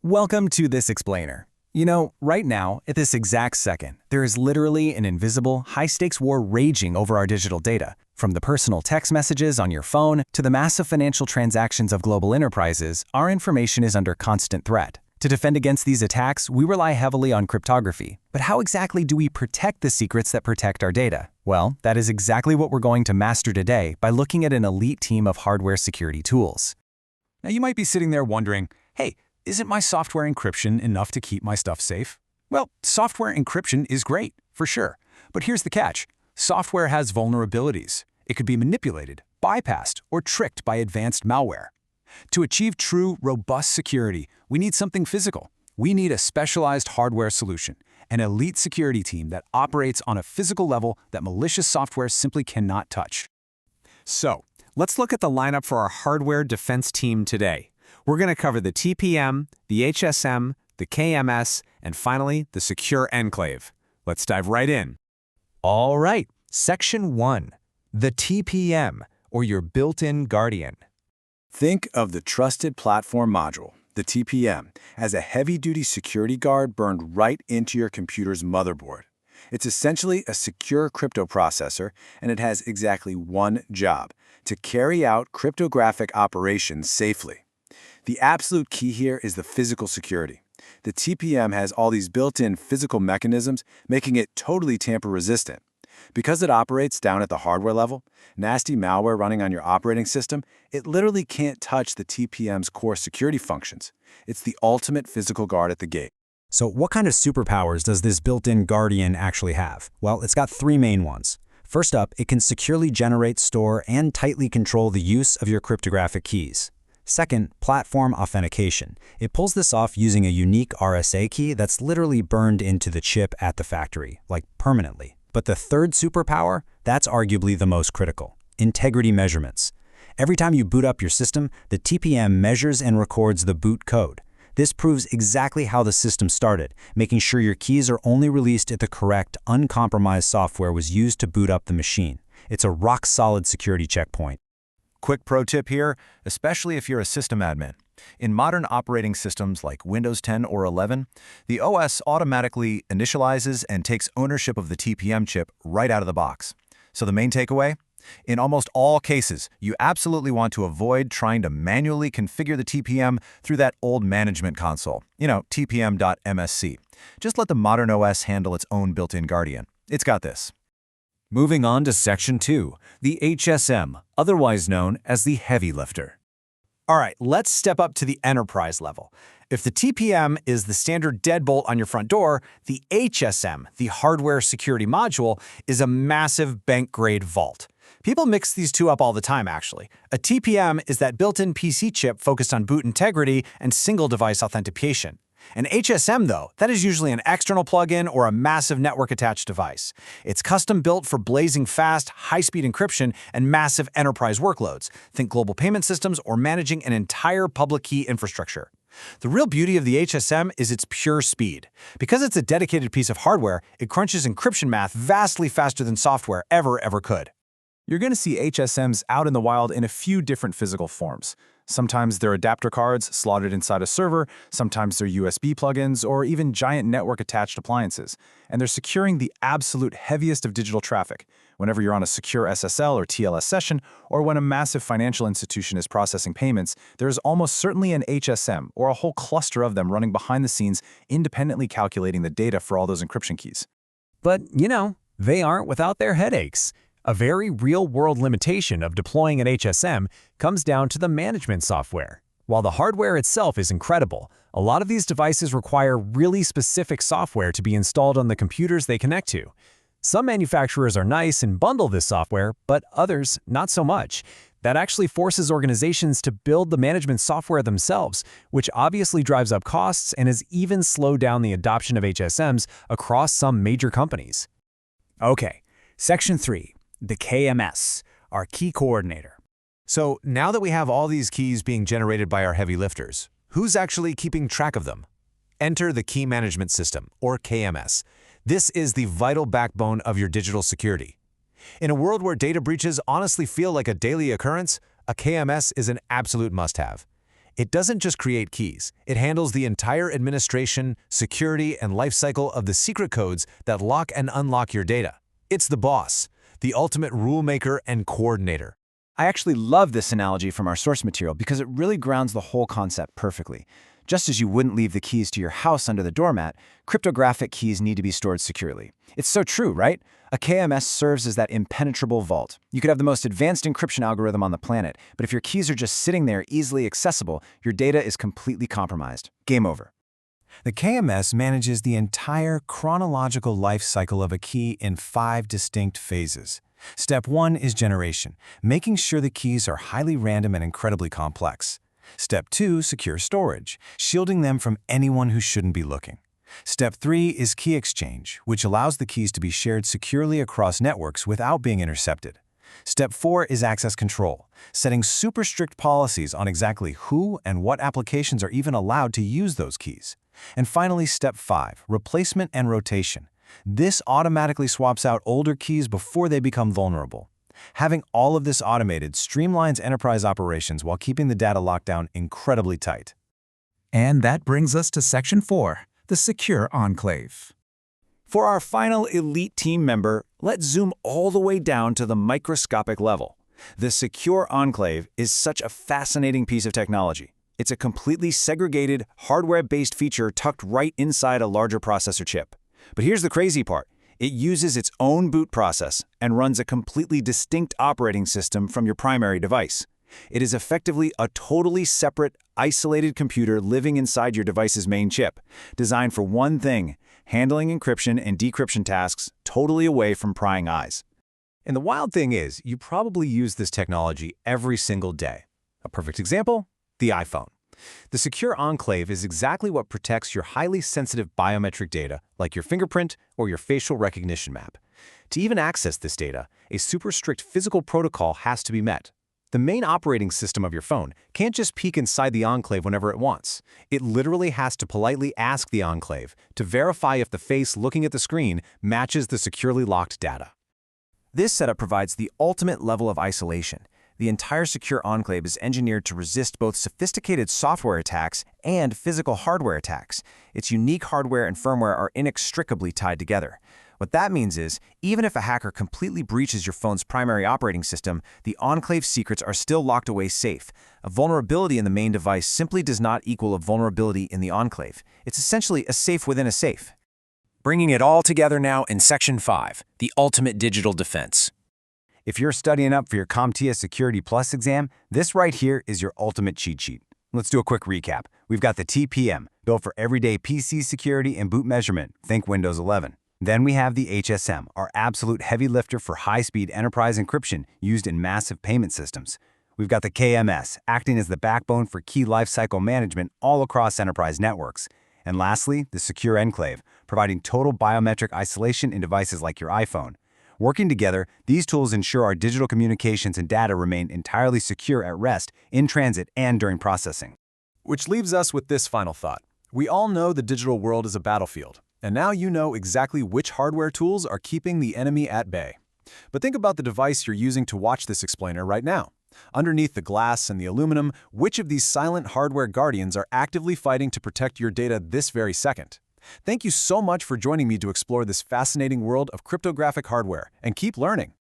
Welcome to this explainer. You know, right now, at this exact second, there is literally an invisible, high-stakes war raging over our digital data. From the personal text messages on your phone to the massive financial transactions of global enterprises, our information is under constant threat. To defend against these attacks, we rely heavily on cryptography. But how exactly do we protect the secrets that protect our data? Well, that is exactly what we're going to master today by looking at an elite team of hardware security tools. Now you might be sitting there wondering, hey, isn't my software encryption enough to keep my stuff safe? Well, software encryption is great, for sure. But here's the catch. Software has vulnerabilities. It could be manipulated, bypassed, or tricked by advanced malware. To achieve true, robust security, we need something physical. We need a specialized hardware solution, an elite security team that operates on a physical level that malicious software simply cannot touch. So, let's look at the lineup for our hardware defense team today. We're going to cover the TPM, the HSM, the KMS, and finally, the Secure Enclave. Let's dive right in. All right, Section 1, the TPM, or your built-in guardian. Think of the Trusted Platform Module, the TPM, as a heavy-duty security guard burned right into your computer's motherboard. It's essentially a secure crypto processor, and it has exactly one job: to carry out cryptographic operations safely. The absolute key here is the physical security. The TPM has all these built-in physical mechanisms, making it totally tamper-resistant. Because it operates down at the hardware level, nasty malware running on your operating system, it literally can't touch the TPM's core security functions. It's the ultimate physical guard at the gate. So what kind of superpowers does this built-in guardian actually have? Well, it's got three main ones. First up, it can securely generate, store, and tightly control the use of your cryptographic keys. Second, platform authentication. It pulls this off using a unique RSA key that's literally burned into the chip at the factory, like permanently. But the third superpower, that's arguably the most critical: integrity measurements. Every time you boot up your system, the TPM measures and records the boot code. This proves exactly how the system started, making sure your keys are only released if the correct, uncompromised software was used to boot up the machine. It's a rock-solid security checkpoint. Quick pro tip here, especially if you're a system admin. In modern operating systems like Windows 10 or 11, the OS automatically initializes and takes ownership of the TPM chip right out of the box. So the main takeaway? In almost all cases, you absolutely want to avoid trying to manually configure the TPM through that old management console, tpm.msc. Just let the modern OS handle its own built-in guardian. It's got this. Moving on to Section 2, the HSM, otherwise known as the heavy lifter. All right, let's step up to the enterprise level. If the TPM is the standard deadbolt on your front door, the HSM, the hardware security module, is a massive bank-grade vault. People mix these two up all the time, actually. A TPM is that built-in PC chip focused on boot integrity and single-device authentication. An HSM, though, that is usually an external plugin or a massive network-attached device. It's custom-built for blazing fast, high-speed encryption and massive enterprise workloads. Think global payment systems or managing an entire public key infrastructure. The real beauty of the HSM is its pure speed. Because it's a dedicated piece of hardware, it crunches encryption math vastly faster than software ever could. You're going to see HSMs out in the wild in a few different physical forms. Sometimes they're adapter cards slotted inside a server, sometimes they're USB plugins, or even giant network-attached appliances. And they're securing the absolute heaviest of digital traffic. Whenever you're on a secure SSL or TLS session, or when a massive financial institution is processing payments, there's almost certainly an HSM, or a whole cluster of them running behind the scenes, independently calculating the data for all those encryption keys. But, they aren't without their headaches. A very real-world limitation of deploying an HSM comes down to the management software. While the hardware itself is incredible, a lot of these devices require really specific software to be installed on the computers they connect to. Some manufacturers are nice and bundle this software, but others not so much. That actually forces organizations to build the management software themselves, which obviously drives up costs and has even slowed down the adoption of HSMs across some major companies. Okay, Section 3. The KMS, our key coordinator. So now that we have all these keys being generated by our heavy lifters, who's actually keeping track of them? Enter the Key Management System, or KMS. This is the vital backbone of your digital security. In a world where data breaches honestly feel like a daily occurrence, a KMS is an absolute must-have. It doesn't just create keys. It handles the entire administration, security, and lifecycle of the secret codes that lock and unlock your data. It's the boss, the ultimate rule maker and coordinator. I actually love this analogy from our source material because it really grounds the whole concept perfectly. Just as you wouldn't leave the keys to your house under the doormat, cryptographic keys need to be stored securely. It's so true, right? A KMS serves as that impenetrable vault. You could have the most advanced encryption algorithm on the planet, but if your keys are just sitting there easily accessible, your data is completely compromised. Game over. The KMS manages the entire chronological life cycle of a key in 5 distinct phases. Step 1 is generation, making sure the keys are highly random and incredibly complex. Step 2, secure storage, shielding them from anyone who shouldn't be looking. Step 3 is key exchange, which allows the keys to be shared securely across networks without being intercepted. Step 4 is access control, setting super strict policies on exactly who and what applications are even allowed to use those keys. And finally, Step 5, replacement and rotation. This automatically swaps out older keys before they become vulnerable. Having all of this automated streamlines enterprise operations while keeping the data locked down incredibly tight. And that brings us to Section 4, the Secure Enclave. For our final elite team member, let's zoom all the way down to the microscopic level. The Secure Enclave is such a fascinating piece of technology. It's a completely segregated, hardware-based feature tucked right inside a larger processor chip. But here's the crazy part. It uses its own boot process and runs a completely distinct operating system from your primary device. It is effectively a totally separate, isolated computer living inside your device's main chip, designed for one thing, handling encryption and decryption tasks totally away from prying eyes. And the wild thing is, you probably use this technology every single day. A perfect example? The iPhone. The Secure Enclave is exactly what protects your highly sensitive biometric data, like your fingerprint or your facial recognition map. To even access this data, a super strict physical protocol has to be met. The main operating system of your phone can't just peek inside the enclave whenever it wants. It literally has to politely ask the enclave to verify if the face looking at the screen matches the securely locked data. This setup provides the ultimate level of isolation. The entire Secure Enclave is engineered to resist both sophisticated software attacks and physical hardware attacks. Its unique hardware and firmware are inextricably tied together. What that means is, even if a hacker completely breaches your phone's primary operating system, the Enclave's secrets are still locked away safe. A vulnerability in the main device simply does not equal a vulnerability in the Enclave. It's essentially a safe within a safe. Bringing it all together now in Section 5, the ultimate digital defense. If you're studying up for your CompTIA Security Plus exam, this right here is your ultimate cheat sheet. Let's do a quick recap. We've got the TPM, built for everyday PC security and boot measurement, think Windows 11. Then we have the HSM, our absolute heavy lifter for high-speed enterprise encryption used in massive payment systems. We've got the KMS, acting as the backbone for key lifecycle management all across enterprise networks. And lastly, the Secure Enclave, providing total biometric isolation in devices like your iPhone. Working together, these tools ensure our digital communications and data remain entirely secure at rest, in transit, and during processing. Which leaves us with this final thought. We all know the digital world is a battlefield, and now you know exactly which hardware tools are keeping the enemy at bay. But think about the device you're using to watch this explainer right now. Underneath the glass and the aluminum, which of these silent hardware guardians are actively fighting to protect your data this very second? Thank you so much for joining me to explore this fascinating world of cryptographic hardware, and keep learning.